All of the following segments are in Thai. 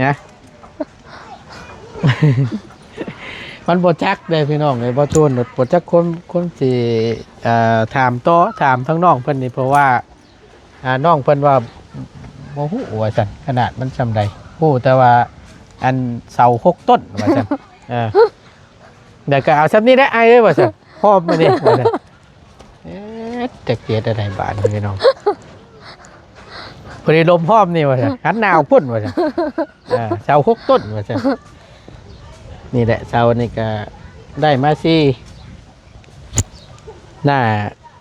นะมันบ่จักเลยพี่น้องเลยบ่ชวนบ่จักคนสิถามต่อถามทั้งน้องเพิ่นนี่เพราะว่าน้องเพิ่นว่าบ่ฮู้ว่าซั่นขนาดมันซำใดฮู้แต่ว่าอันเสา6ต้นว่าซั่นเดี๋ยวก็เอาซำนี้ได้ไอ้เอ้ยว่าซั่นพร้อมมานี่ว่าซั่นจักเกียดได้บาดพี่น้องพอดีลมพร้อมนี่ว่าซั่นหันหนาวพุ่นว่าซั่นเสา6ต้นว่าซั่นนี่แหละเสานี่ก็ได้มาสิหน้า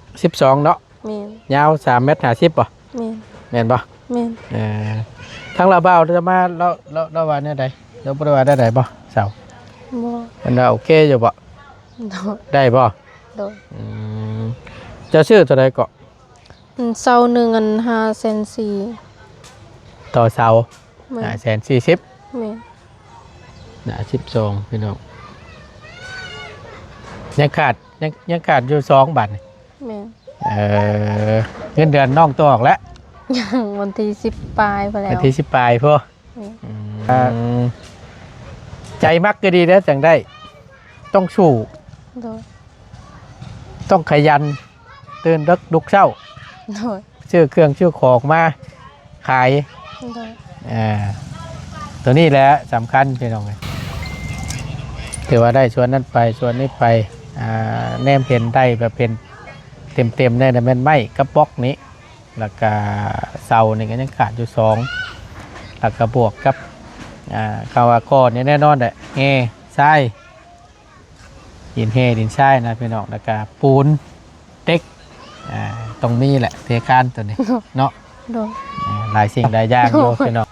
12เนาะแม่นยาว3.50 เมตรป่ะแม่นแม่นป่ะแม่นทั้งเราเบาจะมาเราว่าเนี่ยใดเราบ่ได้ว่าได้บ่เสาบ่ มันโอเคอยู่บ่โดดได้บ่โดดจะชื่อเท่าใดก็เซาหนึ่งอัน5.4ต่อเสา540,000แม่น12พี่น้องยังขาดอยู่2 บาทนี่แม่นเงินเดือนน้องตัวออกแล้วยังวันที่10ปลายไปแล้ววันที่10ปลายพ่อใจมักก็ดีแล้วจังได้ต้องสู้ต้องขยันตื่นดึกลุกเช้าชื่อเครื่องชื่อของมาขายตัวนี้แหละสำคัญพี่น้องถือว่าได้ชวนนั้นไปชวนนี้ไปแนมเห็นได้แบบเป็นเต็มได้แต่มันไม่กระบอกนี้แล้วก็เสานี่ก็ยังขาดอยู่2แล้วก็บวกกับคาวาก้อนนี่แน่นอนแหละทรายดินดินทรายนะพี่น้องแล้วก็ปูนเต็กตรงนี้แหละเทคานตัวนี้เนาะหลายสิ่งหลายอย่างอยู่พี่น้อง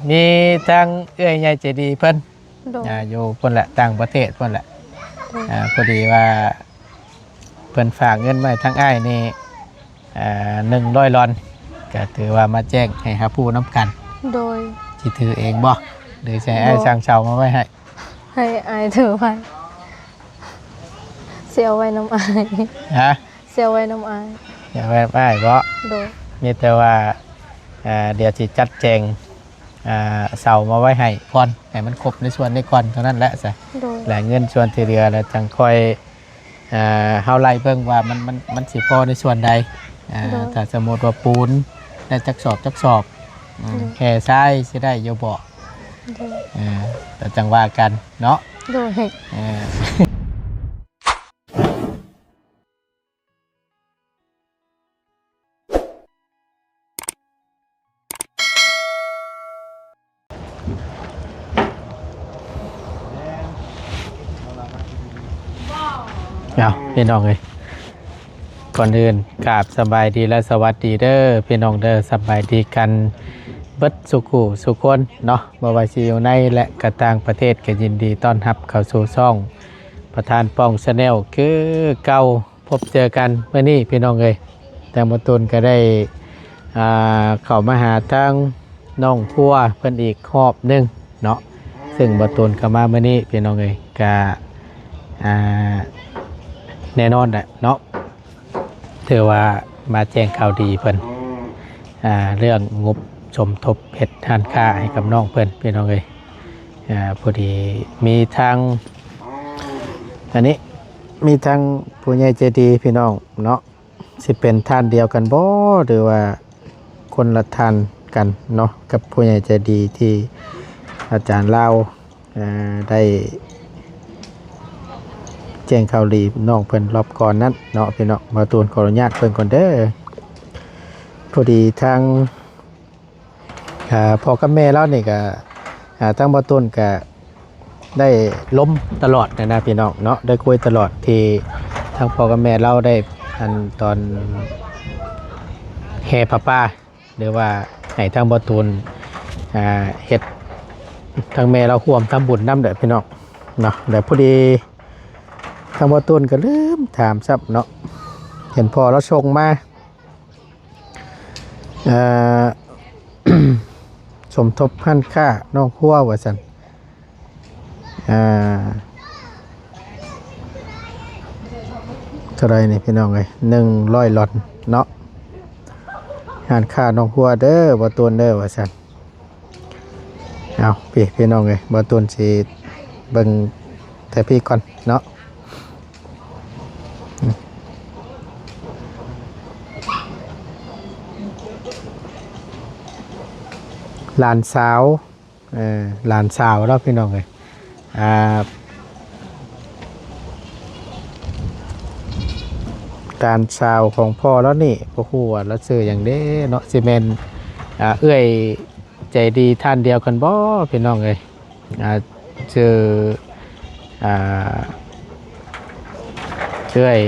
มีทางเอื้อยใหญ่ใจดีเพิ่นอยู่เพิ่นแหละต่างประเทศเพิ่นแหละพอดีว่าเพิ่นฝากเงินไว้ทางอ้ายนี่100 ลอนก็ถือว่ามาแจ้งให้ครับผู้น้ำกันโดยที่ถือเองบ่หรือใช้อ้ายช่างเช่ามาไว้ให้อ้ายถือไว้เสียไว้น้ำอ้ายเสียไว้น้ำอ้ายอย่าไว้บ่โดยมีแต่ว่าเดี๋ยวสิจัดแจงเสามาไว้ให้ก่อนให้มันครบในส่วนนี้ก่อนเท่านั้นแหละซะและเงินส่วนที่เหลือแล้วจังค่อยเฮาไล่เบิ่งว่ามันสิพอในส่วนใดถ้าสมมติว่าปูนได้จักสอบแค่ทรายสิได้อยู่บ่แต่จังว่ากันเนาะโดยเอาพี่น้องเลยก่อนอื่นกราบสบายดีและสวัสดีเด้อพี่น้องเด้อสบายดีกันเบิดสุขุสุคนเนาะบ่ว่าสิอยู่ในและกระต่างประเทศก็ยินดีต้อนรับเข้าสู่ช่องประธานป้องชาแนลคือเก่าพบเจอกันเมื่อนี้พี่น้องเลยแต่มาตุนก็ได้เข้ามาหาทางน้องพัวเพิ่นอีกรอบนึงเนาะซึ่งมาตุนก็มาเมื่อนี้พี่น้องเลยก็แน่นอนแหละเนาะถือว่ามาแจ้งข่าวดีเพิ่นเรื่องงบสมทบเฮ็ดทานค่าให้กับน้องเพิ่นพี่น้องเอ้ยพอดีมีทางอันนี้มีทางผู้ใหญ่ใจดีพี่น้องเนาะสิเป็นท่านเดียวกันบ่หรือว่าคนละท่านกันเนาะกับผู้ใหญ่ใจดีที่อาจารย์เล่าได้แจ้งข่าวดีน้องเพิ่นรอบก่อนนั้นเนาะพี่น้องมาตูนขออนุญาตเพิ่นก่อนเด้อพอดีทางพ่อกับแม่เรานี่ก็ทางมาตูนก็ได้ล้มตลอดนะพี่น้องเนาะได้คุยตลอดที่ทางพ่อกับแม่เราได้ตอนแห่ผ้าป่าหรือว่าให้ทางมาตูนเฮ็ดทางแม่เราร่วมทำบุญนำเด้อพี่น้องเนาะแต่พอดีทางบ่ต้นก็ลืมถามซับเนาะเห็นพอเราชงมาสมทบพันค่าน้องพัวว่าซั่นเท่าไรนี่พี่น้องเอ้ย100 หลอดเนาะหันค่าน้องพัวเด้อบ่ต้นเด้อว่าซั่น เอาพี่น้องเลยบ่ตูนสิเบิ่งแต่พี่ก่อนเนาะหลานสาวหลานสาวแล้วพี่น้องเลยการสาวของพ่อแล้วนี่พ่อครูแล้วซื้ออย่างเด้เนาะซีเมนเอื้อยใจดีท่านเดียวกันบ่พี่น้องเลยชื่อเอื้อย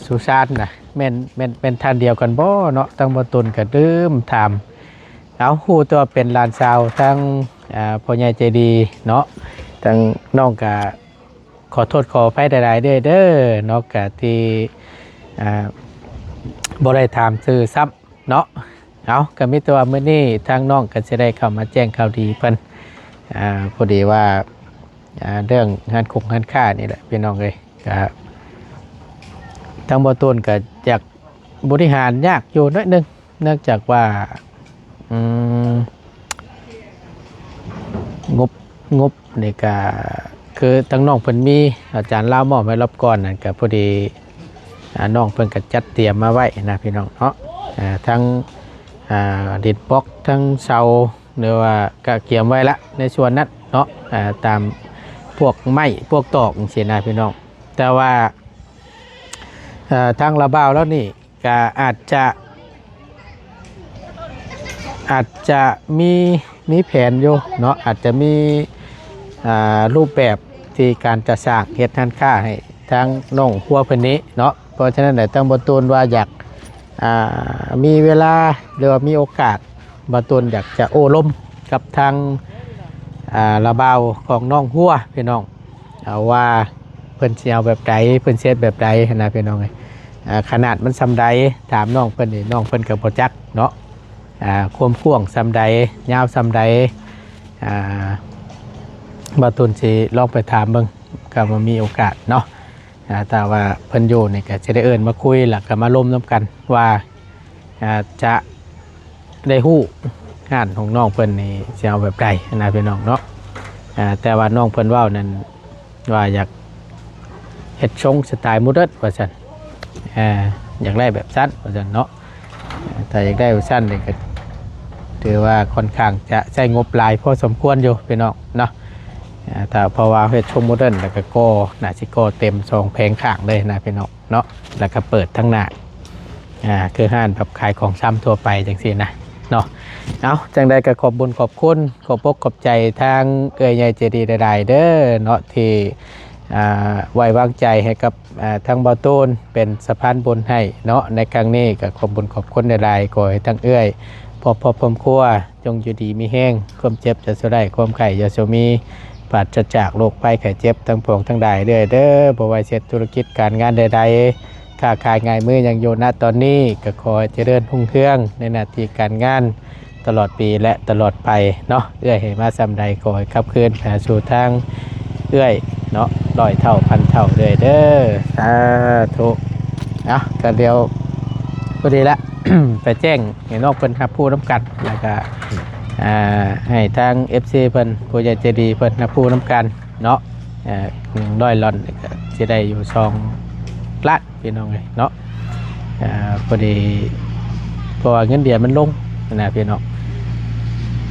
สุชาตินะแม่นท่านเดียวกันบ่เนาะตั้งบ่ตุนก็ดื่มถามเอาฮู้ตัวเป็นหลานสาวทั้งพ่อใหญ่ใจดีเนาะทั้งน้องก็ขอโทษขออภัยหลายๆเด้อเนาะก็ที่บ่ได้ถามชื่อซ้ำเนาะเอาก็มีตัวมื้อนี้ทางน้องก็จะได้เข้ามาแจ้งข่าวดีเพิ่นพอดีว่าเรื่องงานคงงานค่านี่แหละพี่น้องเอ้ยก็ทางบ่ต้นก็อยากบริหารยากอยู่น้อยนึงเนื่องจากว่างบนี่ก็คือทั้งน้องเพิ่นมีอาจารย์ลาวมอบให้รอบก่อนนั่นก็พอดีน้องเพิ่นก็จัดเตรียมมาไว้นะพี่น้องเนาะทั้งดินบล็อกทั้งเสาหรือว่าก็เกี่ยมไว้ละในส่วนนั้นเนาะตามพวกไม้พวกตอกเสียนะพี่น้องแต่ว่าทางระบาวแล้วนี่ก็อาจจะมีแผนอยู่เนาะอาจจะมีรูปแบบที่การจะสร้างเฮ็ดทันค่าให้ทางน้องครัวเพิ่นนี้เนาะเพราะฉะนั้นต้องบ่ตูนว่าอยากมีเวลาหรือว่ามีโอกาสบ่ตูนอยากจะโอ้ล้มกับทางระบาวของน้องหัวพี่น้องเอาว่าเพิ่นสิเอาแบบใดเพิ่นเฮ็ดแบบใดนะพี่น้องขนาดมันซำใดถามน้องเพิ่นนี่น้องเพิ่นก็บ่จักเนาะความกว้างซำใดยาวซำใดบ่ตูนสิลองไปถามเบิ่งก็บ่มีโอกาสเนาะแต่ว่าเพิ่นอยู่นี่ก็จะได้เอิ้นมาคุยแล้วก็มาล้มน้ำกันว่าจะได้ฮู้งานของน้องเพิ่นนี่สิเอาแบบใดนะพี่น้องเนาะแต่ว่าน้องเพิ่นเว้านั่นว่าอยากเฮ็ดทรงสไตล์โมเดิร์นว่าซั่นอยากได้แบบสั้นว่าซั่นเนาะแต่อยากได้แบบสั้นนี่ก็ถือว่าค่อนข้างจะใช้งบหลายพอสมควรอยู่พี่น้องเนาะถ้าเพราะว่าเฮ็ดทรงโมเดิร์นแล้วก็น่าสิก่อเต็ม2แผงข้างเลยนะพี่น้องเนาะแล้วก็เปิดทั้งหน้าคือห้านแบบขายของซ้ำทั่วไปจังซี่นะเนาะเอาจังใดก็ขอบบุญขอบคุณขอบปกขอบใจทางเอื้อยใหญ่ใจดีใดๆเด้อเนาะที่ไว้วางใจให้กับทางบ่าวตูนเป็นสะพานบุญให้เนาะในครั้งนี้ก็ขอบบุญขอบคุณใดๆขอให้ทั้งเอื้อยพอพร้อมครัวจงอยู่ดีมีแห้งความเจ็บจะสุดได้ความไข่จะสุมีปราศจากโรคภัยไข้เจ็บทั้งปวงทั้งใดเด้อบ่ว่าเฮ็ดธุรกิจการงานใดๆค้าขายง่ายมือยังอยู่ณตอนนี้ก็ขอเจริญรุ่งเรืองในหน้าที่การงานตลอดปีและตลอดไปเนาะเอื้อยให้มาซำใดขอให้ขับเคลื่อนไปสู่ทางเอื้อยเนาะ100 เท่าพันเท่าเด้อสาธุก็เดี๋ยวพอดีละ ไปแจ้งให้น้องเพิ่นรับผู้นำกันแล้วก็ให้ทาง FC เพิ่นผู้ใหญ่ใจดีเพิ่นรับผู้นำกันเนาะ100 หลอนก็สิได้อยู่2 ล้านพี่น้องเลยเนาะพอดีเพราะว่าเงินเดือนมันลงนะพี่น้อง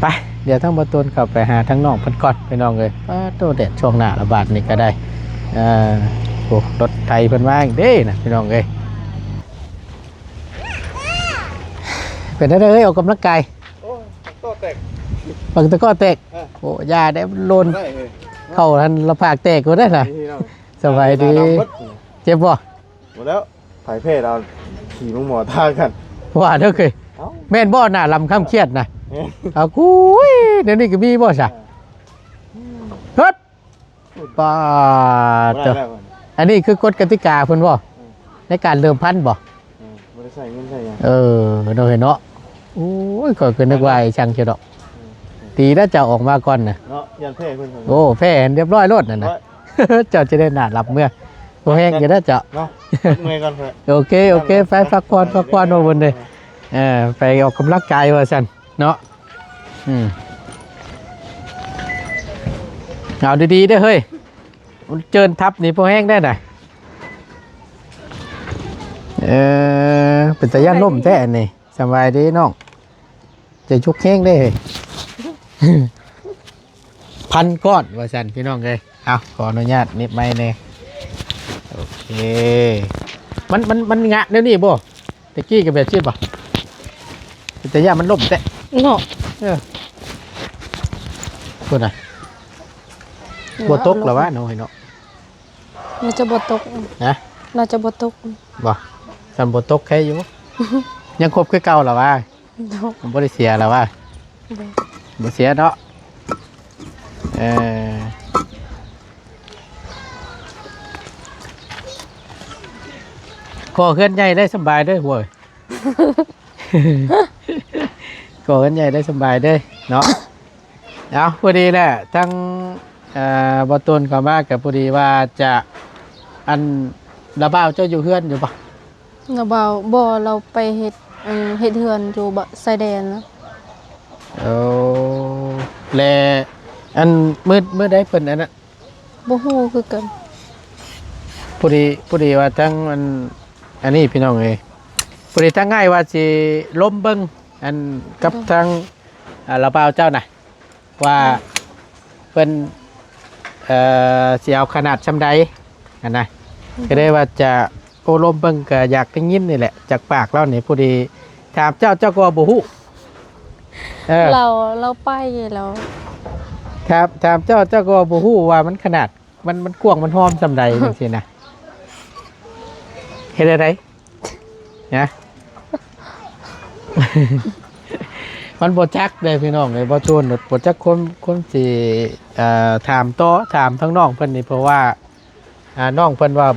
ไปเดี๋ยวทั้งบ่ตูนเข้าไปหาทั้งน้องเพิ่นก่อนพี่น้องเลยโตแดดช่วงหน้าระบาดนี่ก็ได้โอ้รถไทยเพิ่นมาอีกเด้นะพี่น้องเลยเป็นได้เลยออกกำลังกายโอ้ก็แตก บางตะก้อแตกโอ้ยาได้โลนเข้าทันละภาคแตกก็ได้น่ะสบายดีเจ็บบ่หมดแล้วถ่ายเพศเราขี่ลงหมอท่ากันว่าเด้อเคยแม่นบ่หน้าลำค่ำเครียดน่ะเอากูเดี๋ยวนี้ก็มีบ่ซะเฮ็ดป้าเด้ออันนี้คือกฎกติกาเพิ่นบ่ในการเริ่มพันบ่บ่ได้ใส่เงินใส่หยังเนาะเห็นเนาะโอ้ยก็นึกว่าไอ้ช่างเชียวดอกตีแล้วเจ้าออกมาก่อนน่ะเนาะยันแพ้เพิ่นโอ้แพ้เรียบร้อยโลดนั่นน่ะเจ้าจะได้หน้ารับเมื่อบ่แห้งอยู่เด้อเจ้าเนาะเมื่อยก่อนเพิ่นโอเคไปพักผ่อนโน่นเด้ไปออกกำลังกายว่าซั่นเนาะ เอาดีๆได้เฮ้ยมันเจินทับนี่พอแห้งได้ไหนเป็นตะย่านล่มแท้นี่สบายดีน้องจะชุกแห้งได้เฮ้ย พันก้อนว่าสันพี่น้องเลยเอาขออนุญาตนิดไม่เนี่ยโอเคมันงะเดี๋ยวนี้บ่ตะกี้กับแบบชื่อบ่เป็นตะย่านมันล่มแท้ เนาะ คนไหนบัวตกหรอวะน้องไอ้เนาะ เราจะบ่ตก นะ เราจะบ่ตก บ่สันบัวตกแค่อยู่ ยังครบคือเก่าหรอวะ เนาะ ผมบ่ได้เสียหรอวะ บ่ บ่เสียเนาะขอเคลื่อนใหญ่ได้สบายเด้วยโว้ย ขอเคลื่อนใหญ่ได้สบายเด้วยเนาะ เอาพอดีแหละทั้งบอตูนก็มากับพอดีว่าจะอันระบ้าวเจ้าอยู่เฮือนอยู่ปะ เราบ่เราไปเฮ็ดเฮือนอยู่บ่ชายแดนนะ โอ้แลอันมืดได้เพิ่นอันนั้น บ่ฮู้คือกัน พอดีว่าทั้งอันนี้พี่น้องเอ้ยพอดีทั้งง่ายว่าสิล้มเบิ่งอันกับทั้งระบ้าวเจ้าน่ะว่าเพิ่นสิเอาขนาดชำใดอันน่ะก็ได้ว่าจะโอลมเบิ่งก็อยากได้ยินนี่แหละจากปากเรานี่พอดีถามเจ้าก็บ่ฮู้ เราไปแล้ว ครับถามเจ้าก็บ่ฮู้ว่ามันขนาดมันกว้างมันหอมซำใดจังซี่นะเฮ็ดอะไรนะ มันบ่จักเลยพี่น้องเลยบ่โจนบ่จักคนสิถามต่อถามทั้งน้องเพิ่นนี่เพราะว่าน้องเพิ่นว่า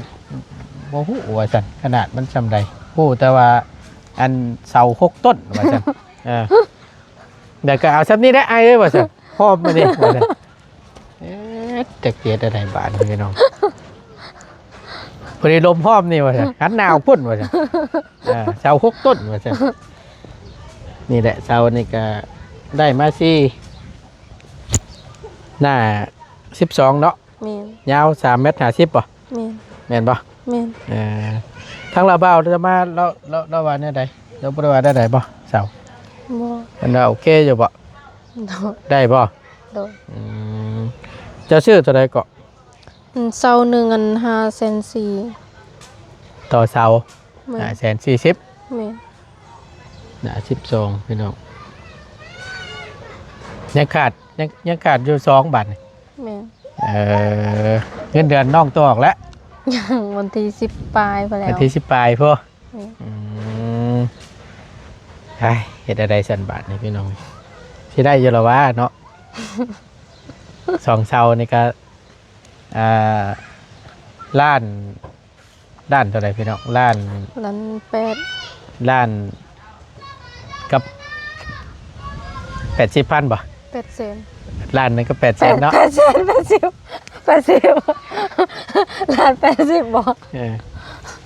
บ่ฮู้ว่าซั่นขนาดมันซำใดฮู้แต่ว่าอันเสา6ต้นว่าซั่นเดี๋ยวก็เอาซำนี้ได้ไอ้เอ้ยว่าซั่นพร้อมมานี่ว่าซั่นจะเกลียดอะไรบาดพี่น้องพอดีลมพร้อมนี่ว่าซั่นหันหนาวพุ่นว่าซั่นเสา6ต้นว่าซั่นนี่แหละเสานี่ก็ได้มาสิหน้า12เนาะ แม่น ยาว3.50 เมตรป่ะ แม่น แม่นป่ะ แม่น ทั้งเราเบาจะมาเราว่าเนี่ยใดเราบ่ได้ว่าได้ใดป่ะเสา บ่ มันว่าโอเคอยู่ป่ะ โดด ได้ป่ะ โดด เจะชื่อตัวใดเกาะ เซาหนึ่งอัน5,400,000 ต่อเสา แม่น 140,000 แม่น 12พี่น้องยังขาดอยู่2 บาทนี่ แม่น เงินเดือนน้องตัวออกแล้ว ยังวันที่10ปลายไปแล้ว วันที่10 ปลายพ่อ แม่น ไอ้เฮ็ดอะไรสันบาทนี่พี่น้องที่ได้อยู่แล้ววะเนาะ 2 เสานี่ก็ล้านเท่าไหร่พี่น้องล้าน ล้าน8 ล้านกับ80,000บ่ 800,000 ล้านนึงก็800,000เนาะ 80ล้าน80บ่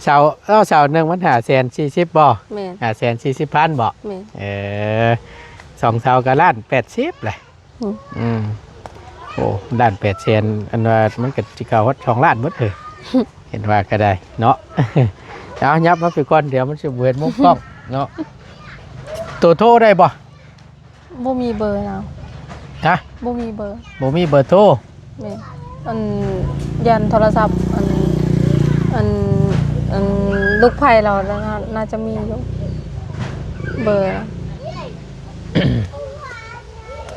เสาหนึ่งมัน540,000บ่ แม่น 540,000บ่ แม่น 2 เสาก็ล้าน80เลยโอ้ล้าน800,000อันว่ามันก็สิเข้าฮอด2 ล้านหมดเลย เห็นว่าก็ได้เนาะ เอายับมาไปก่อนเดี๋ยวมันสิเวรมุกกล้องเนาะตัวโทรได้บ่ บ่มีเบอร์แล้ว ฮะ บ่มีเบอร์ บ่มีเบอร์โทร แม่นอันยันโทรศัพท์อันลูกไผ่เราแล้วน่าจะมีอยู่เบอร์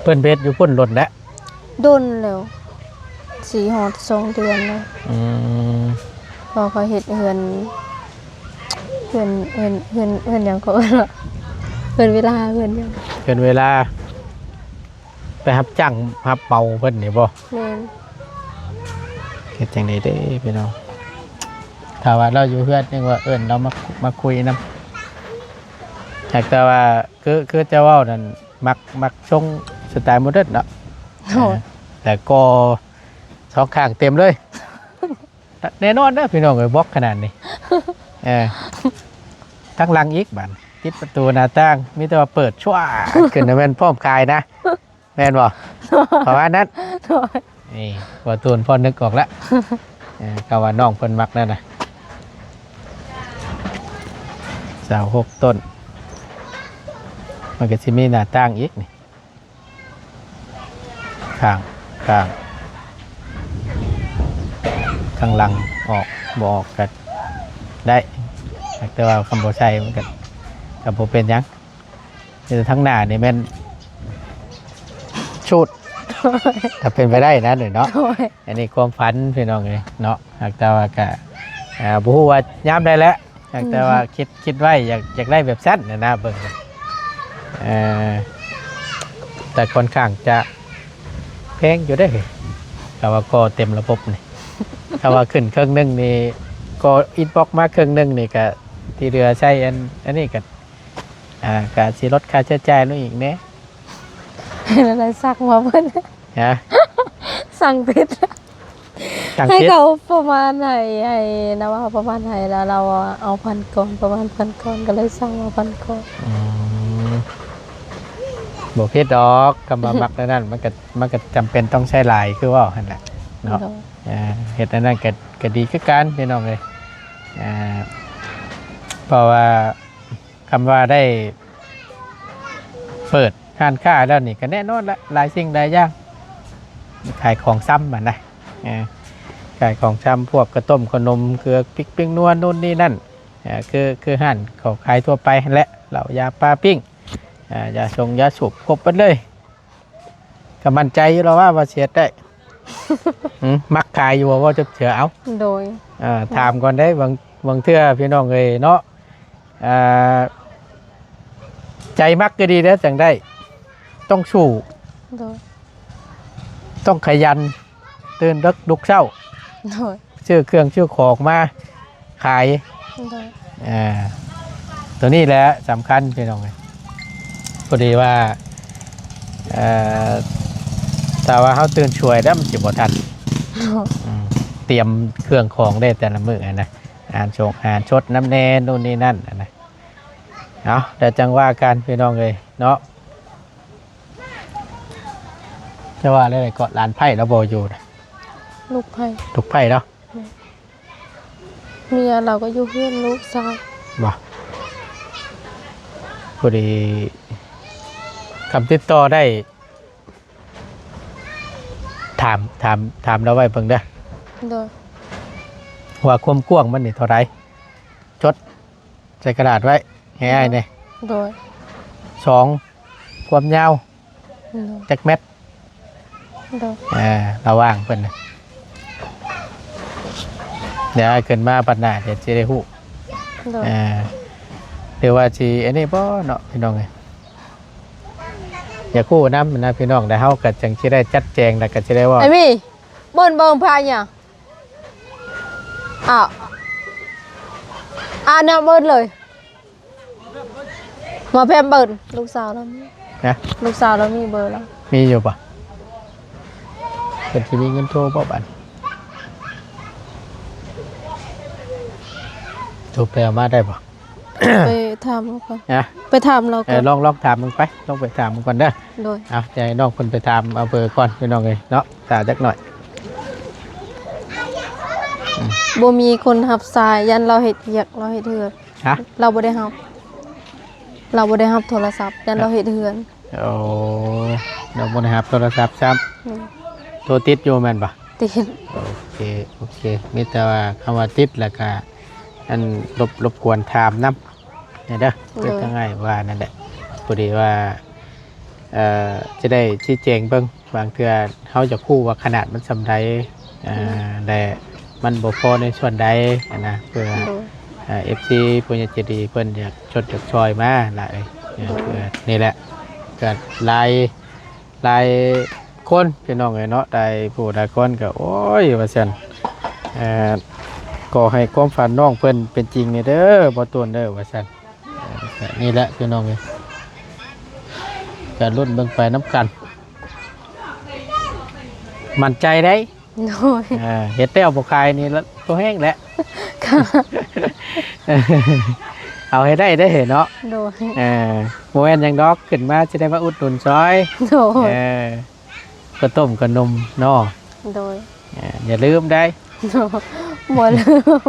เพิ่นเพชรอยู่พุ่นหล่นแล้ว ดนแล้ว4 ฮอด 2 เดือนแล้ว พอเขาเฮ็ดเฮือนหยังก็เอิ้นว่าเฮือนเวลาเฮือนหยัง เกินเวลา ไปรับจ้างรับเป่าเพิ่นนี่บ่ แม่น เฮ็ดจังได๋เด้พี่น้องถ้าว่าเราอยู่เฮือนยังว่าเอิ้นเรามาคุยนำแต่ว่าคือจะเว้านั่นมักทรงสไตล์โมเดิร์นเนาะ โอ้ย แต่ก็สองข้างเต็มเลย แน่นอนนะพี่น้องเอ้ยบล็อกขนาดนี้ทั้งหลังอีกบัดติดประตูหน้าต่างมีแต่ว่าเปิดชั่วขึ้นนะแม่นพร้อมคายนะแม่นบ่เพราะว่านั้น โอ้ย นี่บ่ตูนพอนึกออกแล้ว ก็ว่าน้องเพิ่นมักนั่นน่ะเสา6 ต้นมันก็สิมีหน้าต่างอีกนี่ข้างหลังออกบ่ออกก็ได้แต่ว่าคำบ่ใช้มันก็บ่เป็นหยังแต่ทั้งหน้านี่แม่นชุด ถ้าเป็นไปได้นะเนาะ โดย อันนี้ความฝันพี่น้องเลยเนาะหากแต่ว่าก็บ่ฮู้ว่าย้ำได้แล้วหากแต่ว่าคิดไว้อยากได้แบบสั้นนะเบิ่งแต่ค่อนข้างจะแพงอยู่ได้อแต่ว่าก็เต็มระบบนี่ ถ้าว่าขึ้นเครื่องนึงนี่ก็อินบ็อกมาเครื่องนึงนี่ก็ที่เรือใช้อันนี้ก็ก็สิลดค่าใช้จ่ายลงอีกแน่ อะไรสักมาเพิ่น ฮะ สั่งผิด สั่ง ให้ คิด เขาประมาณให้นะว่าประมาณให้แล้วเราเอาพันก่อนประมาณพันก่อนก็เลยสั่งมาพันก่อน บ่ผิดดอกกำบามักแล้วนั่นมันก็จำเป็นต้องใช้หลายคือว่าหั่นน่ะเนาะเฮ็ดอันนั้นก็ดีคือกันพี่น้องเอ้ยเพราะว่าคำว่าได้เปิดร้านค้าแล้วนี่ก็แน่นอนละหลายสิ่งหลายอย่างขายของซ้ำมันนะขายของซ้ำพวกกระต้มขนมเกลือพริกปิ้งนัวนู่นนี่นั่นคือหั่นเขาขายทั่วไปหั่นแหละเหล่ายาปลาปิ้งยาสูบครบไปเลยก็มั่นใจอยู่แล้วว่าเสียได้ มักขายอยู่ว่าจะเสือเอา โดย ถามก่อนได้บางเทื่อพี่น้องเลยเนาะใจมักก็ดีแล้วจังได้ต้องสู้ โดย ต้องขยันตื่นดึกลุกเช้า โดย ชื่อเครื่องชื่อของมาขาย โดย ตัวนี้แหละสำคัญพี่น้องเลยพอดีว่าแต่ว่าเขาตื่นช่วยแล้วมันจิบทันเตรียมเครื่องของได้แต่ละมื้อนะอ่านชดน้ำแน่นู่นนี่นั่นนะเอาแต่จังว่าการพี่น้องเลยเนาะจะว่าอะไรเกาะลานไผ่แล้วโบอยู่นะ ลูกไผ่ ถูกไผ่เนาะ เมียเราก็อยู่เพื่อนลูกสาว บ่พอดีคำติดต่อได้ถามเราไว้เพิ่งเด้อ โดย ว่าความกว้างมันนี่เท่าไรจดใส่กระดาษไว้ให้อ้ายเนี่ย โดย 2ความยาว โดย จักเม็ด โดย ระว่างเพิ่นน่ะเดี๋ยวอ้ายขึ้นมาปัดหน้าเดี๋ยวจะได้ฮู้ โดย เดี๋ยวว่าสิอันนี้บ่เนาะพี่น้องเอ้ยอย่าคู่นำนะพี่น้องแต่เฮาก็จังสิได้จัดแจงแล้วก็สิได้ว่า ไอ้มี่เบิ่งพายเนี่ยอ้าวเนี่ยเบิ่งเลยมาแพมเบิ่งลูกสาวเรามี นะ ลูกสาวเรามีเบอร์แล้ว มีอยู่ปะเป็นที่มีเงินโทรบ่บันโทรไปเอามาได้ปะ ไปถามเราก่อน นะ ไปถามเราก่อน ลองถามมึงไปลองไปถามมึงก่อนเด้อ โดย เอาใจน้องคนไปถามเอาเบอร์ก่อนพี่น้องเลยเนาะตาจักหน่อย บ่มีคนหับสายยันเราเฮ็ดเวียกเราเฮ็ดเฮือน ฮะ เราบ่ได้รับโทรศัพท์ยันเราเฮ็ดเฮือน โอ้เราบนหับโทรศัพท์ซ้ อืม ำโทรติดอยู่แม่นปะ ติด โอเคมีแต่ว่าคำว่าติดแล้วก็อันรบกวนถามน้ำเนี่ยเด้อเพื่อง่ายว่านั่นแหละพอดีว่าจะได้ชี้แจงเบิ่งบางเทื่อเขาจะคู่ว่าขนาดมันสำไรแต่มันบ่พอในส่วนใดนะเพื่อ โดย FC ผู้ใหญ่ใจดีเพิ่นอยากชดชอยมาล่ะเอ้ยเพื่อนี่แหละก็หลายคนพี่น้องเอ้ยเนาะได้ผู้ใดคนก็โอ้ยว่าซั่นก็ให้ความฝันน้องเพิ่นเป็นจริงนี่เด้อบ่ต้นเด้อว่าซั่นนี่แหละพี่น้องเอ้ยการรุ่นเบิ่งไปน้ำกันมั่นใจได้ โดย เฮ็ดแต้วบ่คายนี่แล้วตัวแห้งแหละ ค่ะ เอาให้ได้เห็นเนาะ โดย โมเอนยังดอกขึ้นมาจะได้มาอุดหนุนซอย โดย ก็ต้มกับนมเนาะ โดย อย่าลืมได้ บ่ลืม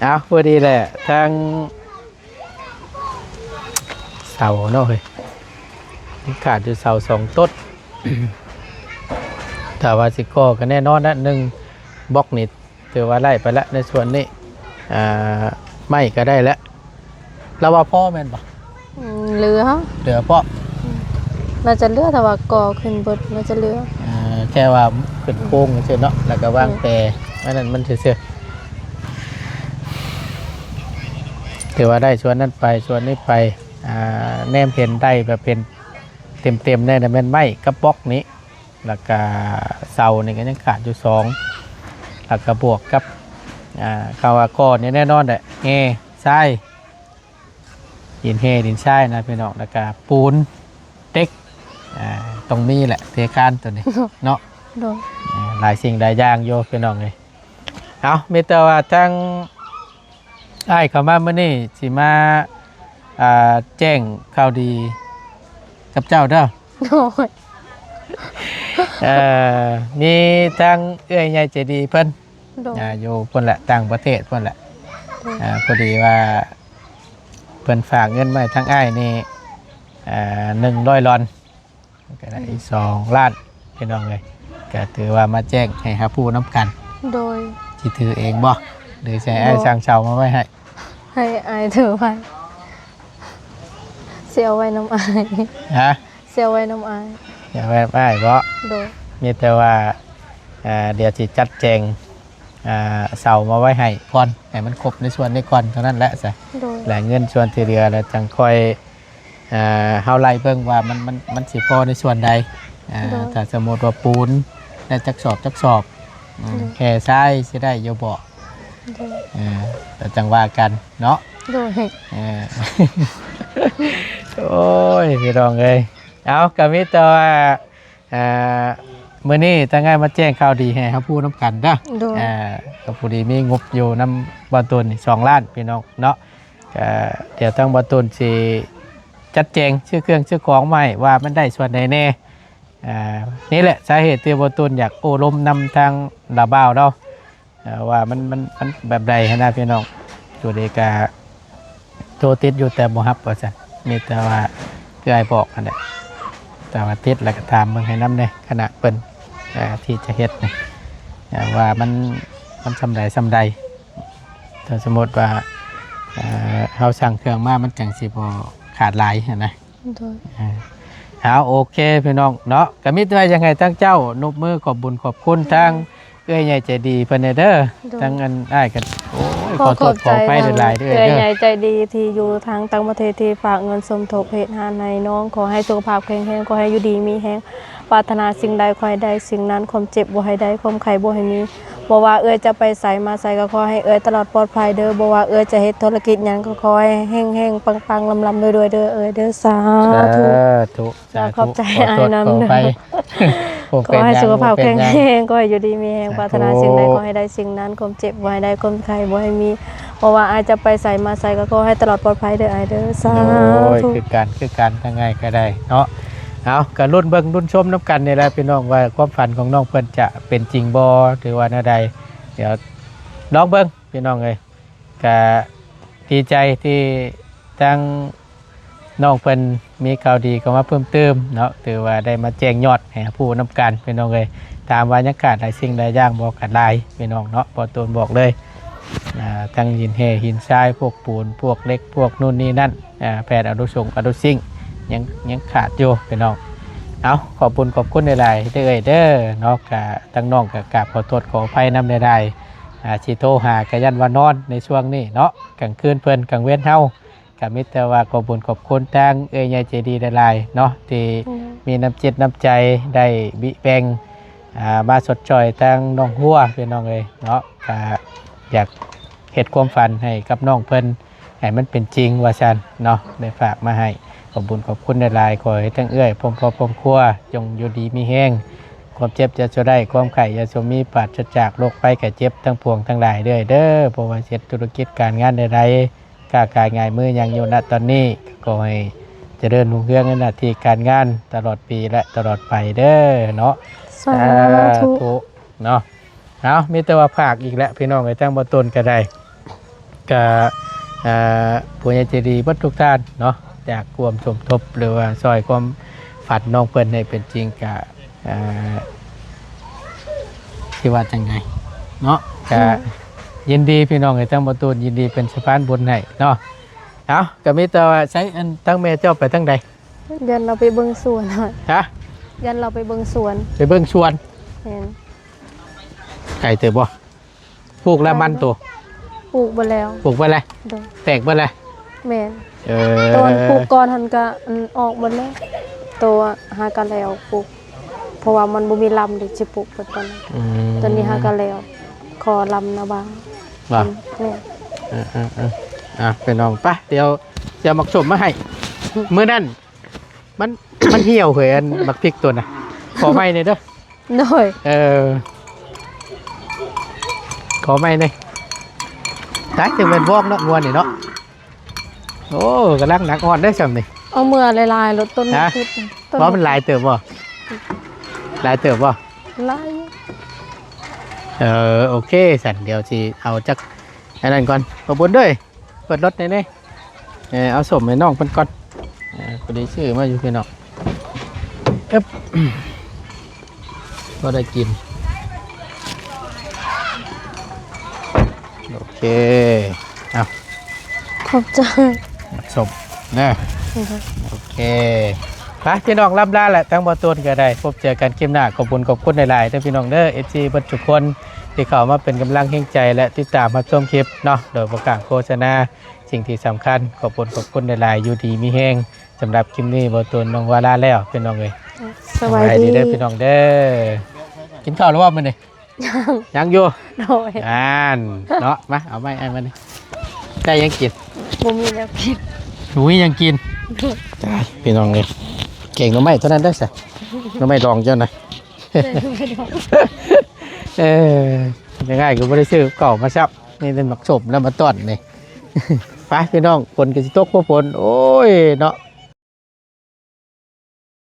เอาพอดีแหละทางเสาเนาะเฮ้ยขาดอยู่เสา2ต้น แต่ว่าสิก่อก็แน่นอนนะ1บล็อกนี่ถือว่าไล่ไปแล้วในส่วนนี้ไม่ก็ได้แล้วเราว่าพ่อแม่นปะ เหลือ เหลือพ่อ เราจะเหลือแต่ว่าก่อขึ้นเบิดเราจะเหลือ แค่ว่าขึ้นโค้งเฉยๆเนาะแล้วก็วางแต่อันนั้นมันเฉยๆถือว่าได้ส่วนนั้นไปส่วนนี้ไปแนมเห็นได้แบบเป็นเต็มๆได้นะแม่นไม้กับบล็อกนี้แล้วก็เสานี่ก็ยังขาดอยู่2แล้วก็บวกกับคาวาก้อนนี่แน่นอนแหละเฮทรายดินเฮดินทรายนะพี่น้องแล้วก็ปูนเต็กตรงนี้แหละเทคานตัวนี้ เนาะ โดย หลายสิ่งหลายอย่างโยพี่น้องเลยเอามีแต่ว่าทั้งไอ้ายเข้ามาเมื่อนี้สิมาแจ้งข่าวดีกับเจ้าเด้อ โดย มีทั้งเอื้อยใหญ่ใจดีเพิ่น โดย อยู่เพิ่นแหละต่างประเทศเพิ่นแหละพอดีว่าเพิ่นฝากเงินมาให้ทั้งอ้ายนี่100 ลอนก็ได้2 ล้านพี่น้องเลยก็ถือว่ามาแจ้งให้หาผู้น้ำกัน โดย ที่ถือเองบ่หรือใช้ไอ้ช่างเชามาไว้ให้ ให้อายถือไว้เสียไว้น้ำอาย ฮะ เสียไว้น้ำอาย อย่าไว้ไม่เพราะ โดย มีแต่ว่าเดี๋ยวสิจัดแจงเสามาไว้ให้ก่อนให้มันครบในส่วนนี้ก่อนเท่านั้นแหละสิ โดย แหล่งเงินส่วนที่เหลือแล้วจังค่อยเฮาไล่เบิ่งว่ามันสิพอในส่วนใดถ้าสมมติว่าปูนได้จักสอบแค่ทรายสิได้อยู่บ่ โดย แต่จังว่ากันเนาะ โดย โอ้ยพี่รองเลยเอากะมิตัวมื้อนี้ตั้งใจมาแจ้งข่าวดีให้ครับผู้น้ำกันนะ โดย กับผู้ดีมีงบอยู่น้ำบอลตุน2 ล้านพี่น้องเนาะเดี๋ยวทั้งบอลตุนสิจัดแจงชื่อเครื่องชื่อของใหม่ว่ามันได้ส่วนใดแน่นี่แหละสาเหตุที่บอลตุนอยากโอ้ลมนำทางลาบ่าวเราว่ามันแบบใดนะพี่น้องตัวเด็กโทรติดอยู่แต่บ่ฮับว่าซั่นมีแต่ว่าเพื่อให้บอกกันแหละแต่ว่าติดแล้วก็ถามเบิ่งให้นำเด้ขณะเปิ้นที่จะเฮ็ดนี่ว่ามันสำใดถ้าสมมติว่าเฮาสั่งเครื่องมามันจังสิบ่ขาดหลายนะ โดย เอาโอเคพี่น้องเนาะก็มีแต่ว่ายังไงทั้งเจ้านบมือขอบบุญขอบคุณทางเอ้ยใหญ่ใจดีเพิ่นเด้อทั้งอันอ้ายกันโอ้ยขอโทษขอไปหลายๆเด้อ เอื้อยใหญ่ใจดีที่อยู่ทางต่างประเทศที่ฝากเงินสมทบเหตุหาในน้องขอให้สุขภาพแข็งแรงขอให้อยู่ดีมีแรงปรารถนาสิ่งใดขอให้ได้สิ่งนั้นความเจ็บบ่ให้ได้ความไข้บ่ให้มีบ่ว่าเอื้อยจะไปไสมาไสก็ขอให้เอื้อยตลอดปลอดภัยเด้อบ่ว่าเอื้อยจะเฮ็ดธุรกิจหยังก็ขอให้เฮงๆปังๆลำๆรวยๆเด้อเอื้อยเด้อสาธุ ขอบใจอ้ายนำ ขอไป ขอให้สุขภาพแข็งแรงขอให้อยู่ดีมีแรงปรารถนาสิ่งใดขอให้ได้สิ่งนั้นความเจ็บบ่ให้ได้ความไข้บ่ให้มีเพราะว่าอายจะไปใส่มาใส่ก็ขอให้ตลอดปลอดภัยเด้ออายเด้อสา โอ้ย ธุ คือการทั้งไงก็ได้เนาะเอาก็รุ่นเบิ่งรุ่นชมน้ำกันนี่แหละพี่น้องว่าความฝันของน้องเพิ่นจะเป็นจริงบ่หรือว่าแนวใดเดี๋ยวน้องเบิ่งพี่น้องเอ้ยก็ดีใจที่ทั้งน้องเพิ่นมีข่าวดีเข้ามาเพิ่มเติมเนาะถือว่าได้มาแจ้งยอดให้ผู้นำกันพี่น้องเอ้ยตามว่ายังขาดหลายสิ่งหลายอย่างบ่ขาดหลายพี่น้องเนาะบ่ตูนบอกเลยทั้งหินเฮหินทรายพวกปูนพวกเล็กพวกนู่นนี่นั่นแพทย์อนุสงฆ์อนุซิ่งยังขาดอยู่พี่น้องเอาขอบคุณหลายๆเด้อเด้อเนาะกะทั้งน้องกะกราบขอโทษขออภัยนำหลายๆสิโทรหากะยันว่านอนในช่วงนี้เนาะกลางคืนเพิ่นกลางเว้นเฮากะมิแต่ว่าขอบคุณทางเอ้ยใหญ่ใจดีหลายๆเนาะที่มีน้ำจิตน้ำใจได้บิแบ่งมาสดจ่อยทางน้องหัวพี่น้องเอ้ยเนาะกะอยากเฮ็ดความฝันให้กับน้องเพิ่นให้มันเป็นจริงว่าซั่นเนาะได้ฝากมาให้ขอบคุณหลายๆขอให้ทั้งเอื้อยพร้อมครัวจงอยู่ดีมีแห้งความเจ็บจะได้ความไข่จะมีปราศจากโรคภัยแก่เจ็บทั้งปวงทั้งหลายเด้อเพราะว่าเฮ็ดธุรกิจการงานใดๆการง่ายมือยังอยู่ณตอนนี้ขอให้เจริญรุ่งเรืองในหน้าที่การงานตลอดปีและตลอดไปเด้อเนาะ สาธุ เนาะเอามีแต่ว่าภาคอีกแล้วพี่น้องไอ้ตั้งบ่ต้นก็ได้ก็ผู้ใหญ่ใจดีเบิดทุกท่านเนาะจากความสมทบหรือว่าซอยความฝันน้องเพิ่นให้เป็นจริงก็ที่ว่าจังไงเนาะก็ยินดีพี่น้องไอ้ตั้งบ่ต้นยินดีเป็นสะพานบุญให้เนาะเอาก็มีแต่ว่าใช้อันทั้งแม่เจ้าไปทั้งใด ยันเราไปเบิ่งสวนหน่อย ฮะ ยันเราไปเบิ่งสวน ไปเบิ่งชวน เห็น ไก่เตอบ่ปลูกแล้วมันตัว ปลูกไปแล้ว ปลูกไปเลย โดย แตกไปเลย แม่น เอ ตอนปลูกก่อนหันก็อันออกหมดแล้วตัวหากันแล้วปลูกเพราะว่ามันบ่มีลำเด็กสิปลูกเปิดตอนนั้นตอนนี้หากันแล้วขอลำนะบาง ว่า แม่น ไปน้องปะเดี๋ยวจะมักสมมาให้ มื้อนั้นมัน มันเหี่ยวเหยอันบักพริกตัวน่ะขอไม่หน่อยเด้อ โดย ขอไม่หน่อยตายถึงเป็นวอกเนาะงัวนี่เนาะโอ้กำลังหนักอ่อนได้อซ้ำนี่ เอาเมื่อลายๆรถต้น ฮะ พุด เพราะมันลายเติบบ่ลายเติบบ่ ลาย โอเคสันเดี๋ยวสิเอาจักอันนั้นก่อนขอบคุณด้วยเปิดรถหน่อยนี่เอาสมให้น้องเพิ่นก่อนพอดีชื่อมาอยู่พี่น้องเอ๊บ ก็ได้กินโอเคเอา ขอบใจ สมนะโอเคไปพี่น้องรับได้แหละตั้งบอต้นก็ได้พบเจอกันคลิปหน้าขอบคุณหลายๆท่านพี่น้องเด้อFCเบัดทุกคนที่เข้ามาเป็นกำลังแห่งใจและติดตามรับชมคลิปเนาะโดยประกาศโฆษณาสิ่งที่สำคัญขอบคุณหลายๆอยู่ดีมีแห้งสำหรับคลิปนี้บอต้นน้องวาลาแล้วพี่น้องเลย สบายดี เด้อพี่น้องเด้อกินข้าวหรือว่ามันนี่ยังอยู่ โดย เนาะมาเอาไม่ไอ้มันนี่ได้ยังกิน บ่มีแล้วกิน หนูยังกินได้พี่น้องเลยเก่งหน้องไม้เท่านั้นได้สิหน้องไม้ลองเจ้าหน่อย ง่ายๆก็ไม่ได้ซื้อเก่ามาซับนี่เป็นหมักศพแล้วมาต้อนนี่ ไปพี่น้องฝนกันสิตกพวกฝนโอ้ยเนาะ